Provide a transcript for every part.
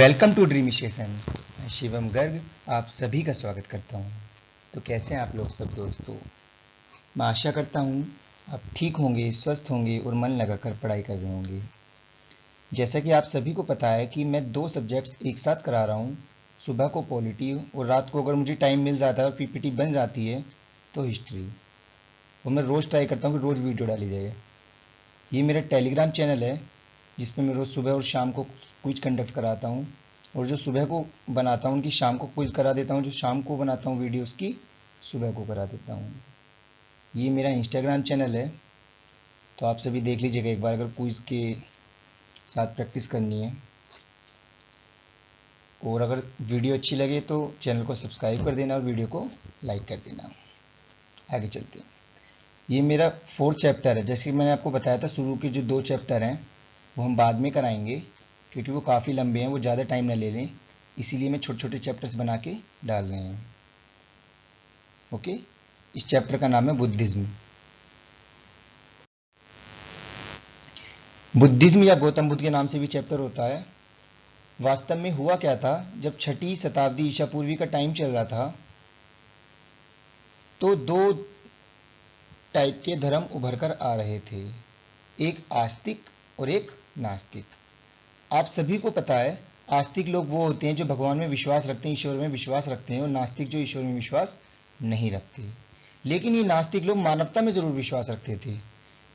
Welcome to dream station. मैं शिवम गर्ग आप सभी का स्वागत करता हूं। तो कैसे हैं आप लोग सब दोस्तों। मैं आशा करता हूं आप ठीक होंगे, स्वस्थ होंगे और मन लगाकर पढ़ाई कर रहे होंगे। जैसा कि आप सभी को पता है कि मैं 2 सब्जेक्ट्स एक साथ करा रहा हूं, सुबह को पॉलिटी और रात को अगर मुझे टाइम मिल जाता है और पीपीटी बन जाती है तो हिस्ट्री। और मैं रोज़ ट्राई करता हूँ कि रोज़ वीडियो डाली जाए। ये मेरा टेलीग्राम चैनल है जिसमें मैं रोज़ सुबह और शाम को क्विज कंडक्ट कराता हूँ, और जो सुबह को बनाता हूँ उनकी शाम को क्विज करा देता हूँ, जो शाम को बनाता हूँ वीडियोस की सुबह को करा देता हूँ। ये मेरा इंस्टाग्राम चैनल है, तो आप सभी देख लीजिएगा एक बार अगर क्विज के साथ प्रैक्टिस करनी है। और अगर वीडियो अच्छी लगे तो चैनल को सब्सक्राइब कर देना और वीडियो को लाइक कर देना। आगे चलते हैं। ये मेरा 4th चैप्टर है। जैसे कि मैंने आपको बताया था शुरू के जो 2 चैप्टर हैं वो हम बाद में कराएंगे, क्योंकि वो काफ़ी लंबे हैं, वो ज़्यादा टाइम ना ले लें, इसीलिए मैं छोटे छोटे चैप्टर्स बना के डाल रहे हैं। ओके, इस चैप्टर का नाम है बुद्धिज्म। बुद्धिज्म या गौतम बुद्ध के नाम से भी चैप्टर होता है। वास्तव में हुआ क्या था, जब 6ठी शताब्दी ईसा पूर्वी का टाइम चल रहा था तो 2 टाइप के धर्म उभर कर आ रहे थे, एक आस्तिक और एक नास्तिक। आप सभी को पता है आस्तिक लोग वो होते हैं जो भगवान में विश्वास रखते हैं, ईश्वर में विश्वास रखते हैं, और नास्तिक जो ईश्वर में विश्वास नहीं रखते। लेकिन ये नास्तिक लोग मानवता में जरूर विश्वास रखते थे।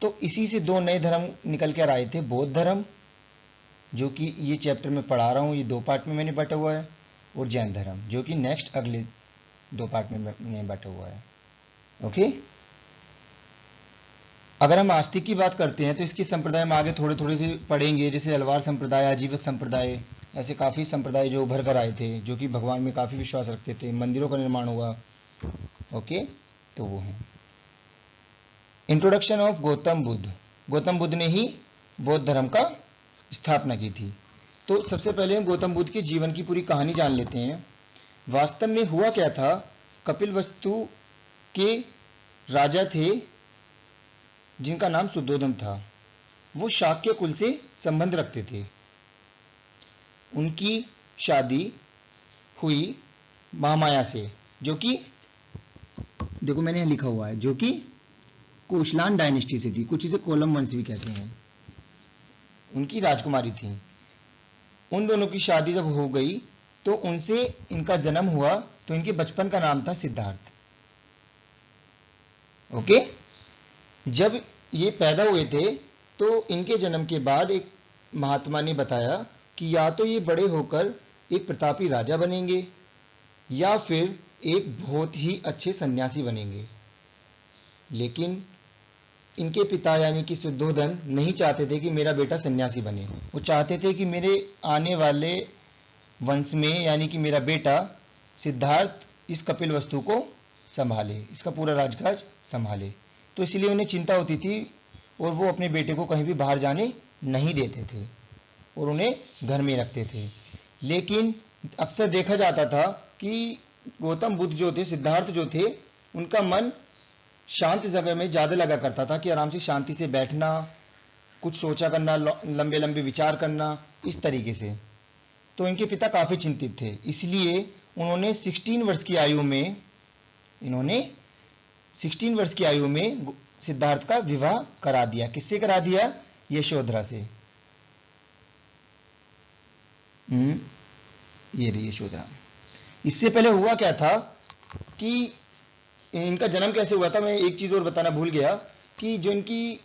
तो इसी से 2 नए धर्म निकल कर आए थे, बौद्ध धर्म जो कि ये चैप्टर में पढ़ा रहा हूँ, ये 2 पार्ट में मैंने बांटा हुआ है, और जैन धर्म जो कि नेक्स्ट अगले 2 पार्ट में मैंने बांटा हुआ है। ओके, अगर हम आस्तिक की बात करते हैं तो इसके संप्रदाय में आगे थोड़े थोड़े से पढ़ेंगे, जैसे अलवार संप्रदाय, आजीवक संप्रदाय, ऐसे काफ़ी संप्रदाय जो उभर कर आए थे, जो कि भगवान में काफ़ी विश्वास रखते थे, मंदिरों का निर्माण हुआ। ओके, तो वो है इंट्रोडक्शन ऑफ गौतम बुद्ध। गौतम बुद्ध ने ही बौद्ध धर्म का स्थापना की थी। तो सबसे पहले हम गौतम बुद्ध के जीवन की पूरी कहानी जान लेते हैं। वास्तव में हुआ क्या था, कपिलवस्तु के राजा थे जिनका नाम शुद्धोधन था। वो शाक्य कुल से संबंध रखते थे। उनकी शादी हुई महामाया से, जो कि देखो मैंने यहां लिखा हुआ है, जो कि कोशलान डायनेस्टी से थी, कुछ इसे कोलम वंश भी कहते हैं। उनकी राजकुमारी थी। उन दोनों की शादी जब हो गई तो उनसे इनका जन्म हुआ, तो इनके बचपन का नाम था सिद्धार्थ। ओके, जब ये पैदा हुए थे तो इनके जन्म के बाद एक महात्मा ने बताया कि या तो ये बड़े होकर एक प्रतापी राजा बनेंगे या फिर एक बहुत ही अच्छे सन्यासी बनेंगे। लेकिन इनके पिता यानी कि शुद्धोधन नहीं चाहते थे कि मेरा बेटा सन्यासी बने। वो चाहते थे कि मेरे आने वाले वंश में यानी कि मेरा बेटा सिद्धार्थ इस कपिलवस्तु को संभाले, इसका पूरा राजकाज संभाले। तो इसलिए उन्हें चिंता होती थी और वो अपने बेटे को कहीं भी बाहर जाने नहीं देते थे और उन्हें घर में रखते थे। लेकिन अक्सर देखा जाता था कि गौतम बुद्ध जो थे, सिद्धार्थ जो थे, उनका मन शांत जगह में ज़्यादा लगा करता था, कि आराम से शांति से बैठना, कुछ सोचा करना, लंबे लंबे विचार करना, इस तरीके से। तो इनके पिता काफ़ी चिंतित थे, इसलिए उन्होंने 16 वर्ष की आयु में सिद्धार्थ का विवाह करा दिया। किससे करा दिया? यशोधरा से। ये रही यशोधरा। इससे पहले हुआ क्या था कि इनका जन्म कैसे हुआ था, मैं एक चीज और बताना भूल गया, कि जो इनकी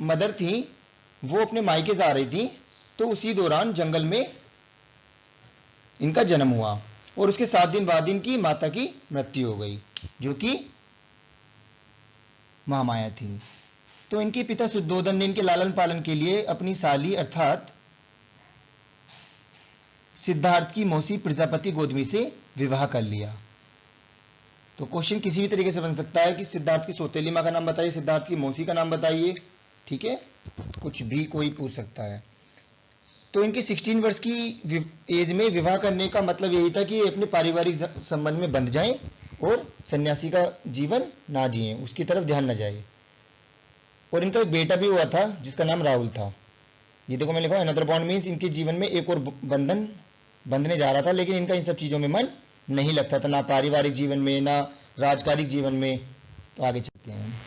मदर थी वो अपने मायके जा रही थी, तो उसी दौरान जंगल में इनका जन्म हुआ और उसके 7 दिन बाद इनकी माता की मृत्यु हो गई, जो कि महामाया थी। तो इनके पिता शुद्धोधन ने इनके लालन पालन के लिए अपनी साली अर्थात सिद्धार्थ की मौसी प्रजापति गौतमी से विवाह कर लिया। तो क्वेश्चन किसी भी तरीके से बन सकता है कि सिद्धार्थ की सौतेली मां का नाम बताइए, सिद्धार्थ की मौसी का नाम बताइए, ठीक है, कुछ भी कोई पूछ सकता है। तो इनके 16 वर्ष की एज में विवाह करने का मतलब यही था कि अपने पारिवारिक संबंध में बंध जाएं और सन्यासी का जीवन ना जिए, उसकी तरफ ध्यान न जाए। और इनका एक बेटा भी हुआ था जिसका नाम राहुल था। ये देखो मैंने लिखा अनदर बॉन्ड मीन्स इनके जीवन में एक और बंधन बंधने जा रहा था, लेकिन इनका इन सब चीजों में मन नहीं लगता था, ना पारिवारिक जीवन में ना राजकारिक जीवन में। तो आगे चलते हैं।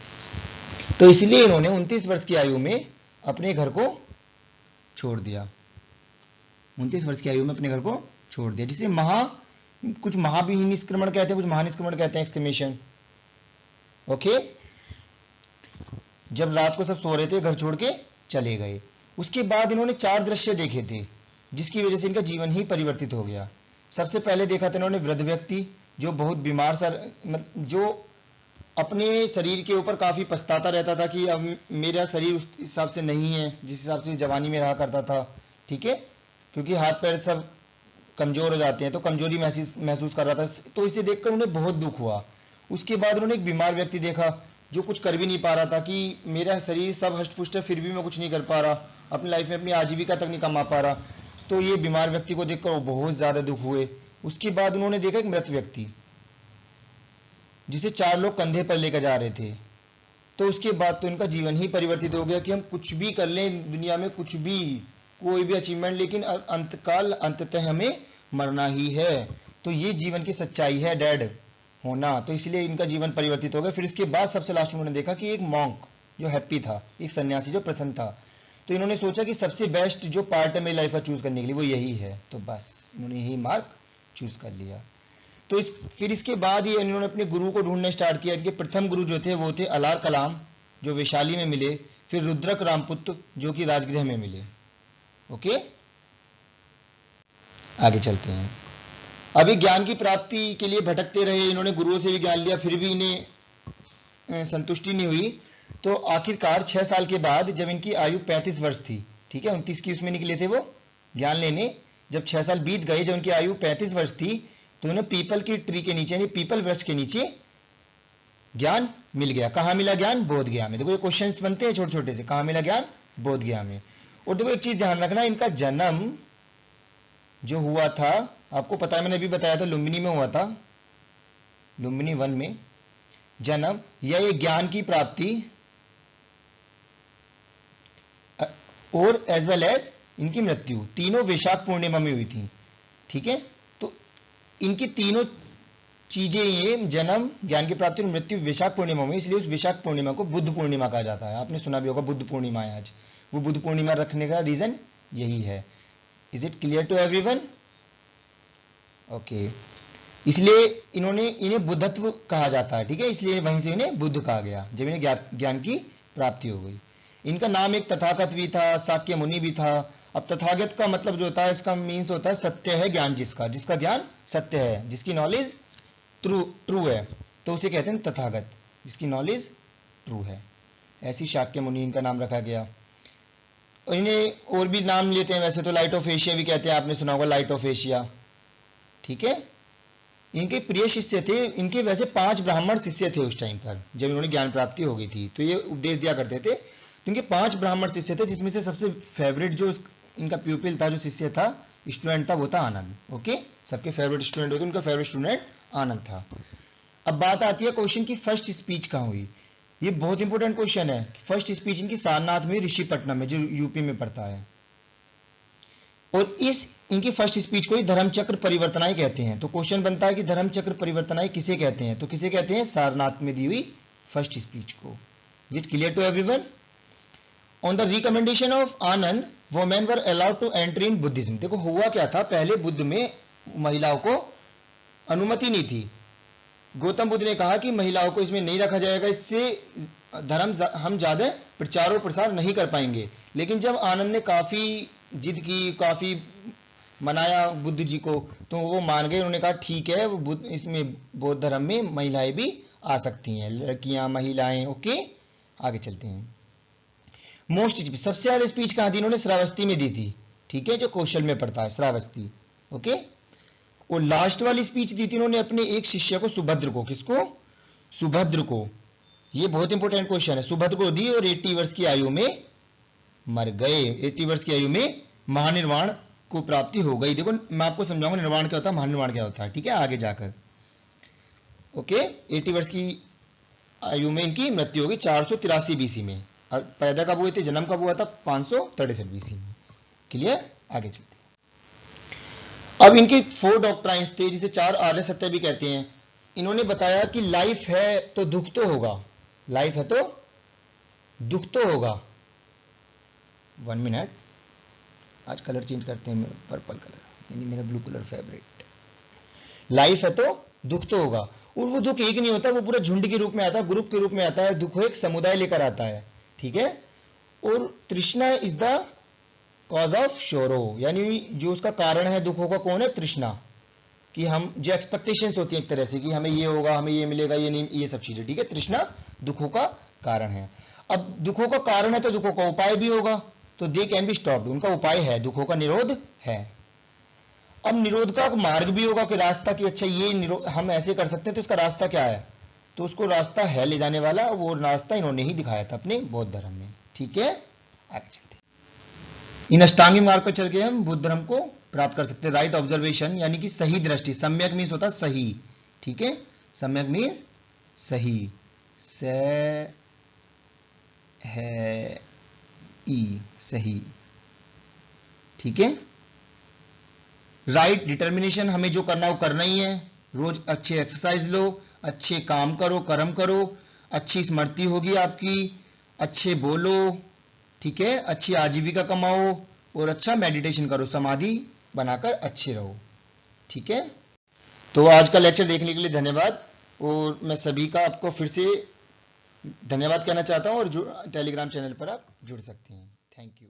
तो इसलिए इन्होंने 29 वर्ष की आयु में अपने घर को छोड़ दिया। 29 वर्ष की आयु में अपने घर को छोड़ दिया, जिसे कुछ महानिष्क्रमण कहते हैं, कुछ महानिष्क्रमण कहते हैं, एक्सक्लेमेशन। ओके, जब रात को सब सो रहे थे घर छोड़ के चले गए। उसके बाद इन्होंने 4 दृश्य देखे थे जिसकी वजह से इनका जीवन ही परिवर्तित हो गया। सबसे पहले देखा था इन्होंने वृद्ध व्यक्ति जो बहुत बीमार जो अपने शरीर के ऊपर काफी पछताता रहता था कि अब मेरा शरीर उस हिसाब से नहीं है जिस हिसाब से जवानी में रहा करता था। ठीक है, क्योंकि हाथ पैर सब कमजोर हो जाते हैं, तो कमजोरी महसूस कर रहा था, तो इसे देखकर उन्हें बहुत दुख हुआ। उसके बाद उन्होंने एक बीमार व्यक्ति देखा जो कुछ कर भी नहीं पा रहा था कि मेरा शरीर सब हष्ट-पुष्ट है फिर भी मैं कुछ नहीं कर पा रहा, अपनी लाइफ में अपनी आजीविका तक नहीं कमा पा रहा। तो ये बीमार व्यक्ति को देखकर वो बहुत ज्यादा दुख हुए। उसके बाद उन्होंने देखा एक मृत व्यक्ति जिसे 4 लोग कंधे पर लेकर जा रहे थे। तो उसके बाद तो इनका जीवन ही परिवर्तित हो गया कि हम कुछ भी कर लें दुनिया में, कुछ भी, कोई भी अचीवमेंट, लेकिन अंततः हमें मरना ही है। तो ये जीवन की सच्चाई है, डेड होना। तो इसलिए इनका जीवन परिवर्तित हो गया। फिर इसके बाद सबसे लास्ट में उन्होंने देखा कि एक मॉन्क जो हैप्पी था, एक सन्यासी जो प्रसन्न था। तो इन्होंने सोचा कि सबसे बेस्ट जो पार्ट है मेरी लाइफ का चूज करने के लिए वो यही है, तो बस इन्होंने यही मार्ग चूज कर लिया। तो फिर इसके बाद ही इन्होंने अपने गुरु को ढूंढने स्टार्ट किया। इनके प्रथम गुरु जो थे वो थे अलार कलाम जो वैशाली में मिले, फिर रुद्रक रामपुत्र जो कि राजगृह में मिले। ओके, आगे चलते हैं। अभी ज्ञान की प्राप्ति के लिए भटकते रहे, इन्होंने गुरुओं से भी ज्ञान लिया, फिर भी इन्हें संतुष्टि नहीं हुई। तो आखिरकार 6 साल के बाद जब इनकी आयु 35 वर्ष थी, ठीक है, 29 की उसमें निकले थे वो ज्ञान लेने, जब 6 साल बीत गए, जब उनकी आयु 35 वर्ष थी, तो उन्हें पीपल की ट्री के नीचे, यानी पीपल वृक्ष के नीचे ज्ञान मिल गया। कहां मिला ज्ञान? बोध गया में। देखो ये क्वेश्चंस बनते हैं छोटे छोटे से, कहां मिला ज्ञान? बोध गया में। और देखो एक चीज ध्यान रखना, इनका जन्म जो हुआ था, आपको पता है मैंने अभी बताया था, लुम्बिनी में हुआ था, लुम्बिनी वन में जन्म, या ये ज्ञान की प्राप्ति और एज वेल एज इनकी मृत्यु तीनों वैशाख पूर्णिमा में हुई थी। ठीक है, तो इनकी तीनों चीजें, ये जन्म, ज्ञान की प्राप्ति और मृत्यु वैशाख पूर्णिमा में, इसलिए उस वैशाख पूर्णिमा को बुद्ध पूर्णिमा कहा जाता है। आपने सुना भी होगा बुद्ध पूर्णिमा है आज। वो बुद्ध पूर्णिमा रखने का रीजन यही है। Is it clear to everyone? Okay, इसलिए इन्हें बुद्धत्व कहा जाता है। ठीक है, इसलिए वहीं से इन्हें बुद्ध कहा गया जब इन्हें ज्ञान की प्राप्ति हो गई। इनका नाम एक तथागत भी था, शाक्य मुनि भी था। अब तथागत का मतलब जो होता है, इसका मीन्स होता है सत्य है ज्ञान, जिसका ज्ञान सत्य है, जिसकी नॉलेज ट्रू है, तो उसे कहते हैं तथागत, जिसकी नॉलेज ट्रू है। ऐसी शाक्य मुनि इनका नाम रखा गया। और इन्हें और भी नाम लेते हैं वैसे तो, लाइट ऑफ एशिया भी कहते हैं, आपने सुना होगा लाइट ऑफ एशिया। ठीक है, इनके प्रिय शिष्य थे, इनके वैसे 5 ब्राह्मण शिष्य थे उस टाइम पर जब इन्होंने ज्ञान प्राप्ति हो गई थी, तो ये उपदेश दिया करते थे। तो इनके 5 ब्राह्मण शिष्य थे, जिसमें से सबसे फेवरेट जो इनका प्यूपिल था, जो शिष्य था, स्टूडेंट था, वो था आनंद। ओके, सबके फेवरेट स्टूडेंट होते, उनका फेवरेट स्टूडेंट आनंद था। अब बात आती है क्वेश्चन की फर्स्ट स्पीच कहां हुई। ये बहुत इंपॉर्टेंट क्वेश्चन है। फर्स्ट स्पीच इनकी सारनाथ में, ऋषिपट्टनम में, जो यूपी में पड़ता है। और इनकी फर्स्ट स्पीच को ही धर्मचक्र परिवर्तनाएं कहते हैं। तो क्वेश्चन बनता है कि धर्मचक्र परिवर्तनाएं किसे कहते हैं? तो किसे कहते हैं? सारनाथ में दी हुई फर्स्ट स्पीच को। Is it clear to everyone? On the recommendation of Anand women were allowed to enter in Buddhism. देखो हुआ क्या था, पहले बुद्ध में महिलाओं को अनुमति नहीं थी। गौतम बुद्ध ने कहा कि महिलाओं को इसमें नहीं रखा जाएगा, इससे धर्म हम ज्यादा प्रचार और प्रसार नहीं कर पाएंगे। लेकिन जब आनंद ने काफी जिद की, काफी मनाया बुद्ध जी को, तो वो मान गए। उन्होंने कहा ठीक है, वो इसमें बौद्ध धर्म में महिलाएं भी आ सकती हैं, लड़कियां, महिलाएं। ओके, आगे चलते हैं। मोस्ट स्पीच, सबसे ज्यादा स्पीच कहां दी? इन्होंने श्रावस्ती में दी थी। ठीक है, जो कौशल में पड़ता है, श्रावस्ती। ओके, और लास्ट वाली स्पीच दी थी इन्होंने अपने एक शिष्य को, सुभद्र को। किसको? सुभद्र को। ये बहुत इंपॉर्टेंट क्वेश्चन है। सुभद्र को दी और 80 वर्ष की आयु में मर गए। 80 वर्ष की आयु में महानिर्वाण को प्राप्ति हो गई। देखो मैं आपको समझाऊंगा निर्वाण क्या होता है, महानिर्वाण क्या होता है। ठीक है, आगे जाकर। ओके, 80 वर्ष की आयु में इनकी मृत्यु होगी 483 बीसी में। पैदा कब हुए थे, जन्म कब हुआ था, 563 BC में। क्लियर, आगे चलते हैं। अब इनके 4 डॉक्ट्राइन्स थे, जिसे 4 आर्य सत्य भी कहते हैं। इन्होंने बताया कि लाइफ है तो दुख तो होगा, लाइफ है तो दुख तो होगा। 1 मिनट, आज कलर चेंज करते हैं, पर्पल कलर, यानी मेरा ब्लू कलर फेवरेट। लाइफ है तो दुख तो होगा, और वो दुख एक नहीं होता, वो पूरा झुंड के रूप में आता है, ग्रुप के रूप में आता है। दुख एक समुदाय लेकर आता है, ठीक है। और तृष्णा is the cause of sorrow, यानी जो उसका कारण है दुखों का, कौन है, तृष्णा। कि हम जो एक्सपेक्टेशंस होती है एक तरह से, कि हमें ये होगा, हमें ये मिलेगा, ये नहीं, ये सब चीजें, ठीक है। तृष्णा दुखों का कारण है। अब दुखों का कारण है तो दुखों का उपाय भी होगा, तो दे कैन बी स्टॉप्ड, उनका उपाय है, दुखों का निरोध है। अब निरोध का मार्ग भी होगा, कि रास्ता, कि अच्छा ये हम ऐसे कर सकते हैं, तो इसका रास्ता क्या है, तो उसको रास्ता है ले जाने वाला, वो रास्ता इन्होंने ही दिखाया था अपने बौद्ध धर्म में, ठीक है। आगे चलते हैं। इन अष्टांगिक मार्ग पर चल के हम बुद्ध धर्म को प्राप्त कर सकते हैं। राइट ऑब्जर्वेशन, यानी कि सही दृष्टि, सम्यक मीन्स होता है सही, ठीक है। सम्यक मीन्स सही, से है ई, सही, ठीक है। राइट डिटर्मिनेशन, हमें जो करना है वो करना ही है। रोज अच्छे एक्सरसाइज लो, अच्छे काम करो, कर्म करो, अच्छी स्मृति होगी आपकी, अच्छे बोलो, ठीक है, अच्छी आजीविका कमाओ, और अच्छा मेडिटेशन करो, समाधि बनाकर अच्छे रहो, ठीक है। तो आज का लेक्चर देखने के लिए धन्यवाद, और मैं सभी का आपको फिर से धन्यवाद कहना चाहता हूं, और टेलीग्राम चैनल पर आप जुड़ सकते हैं। Thank you.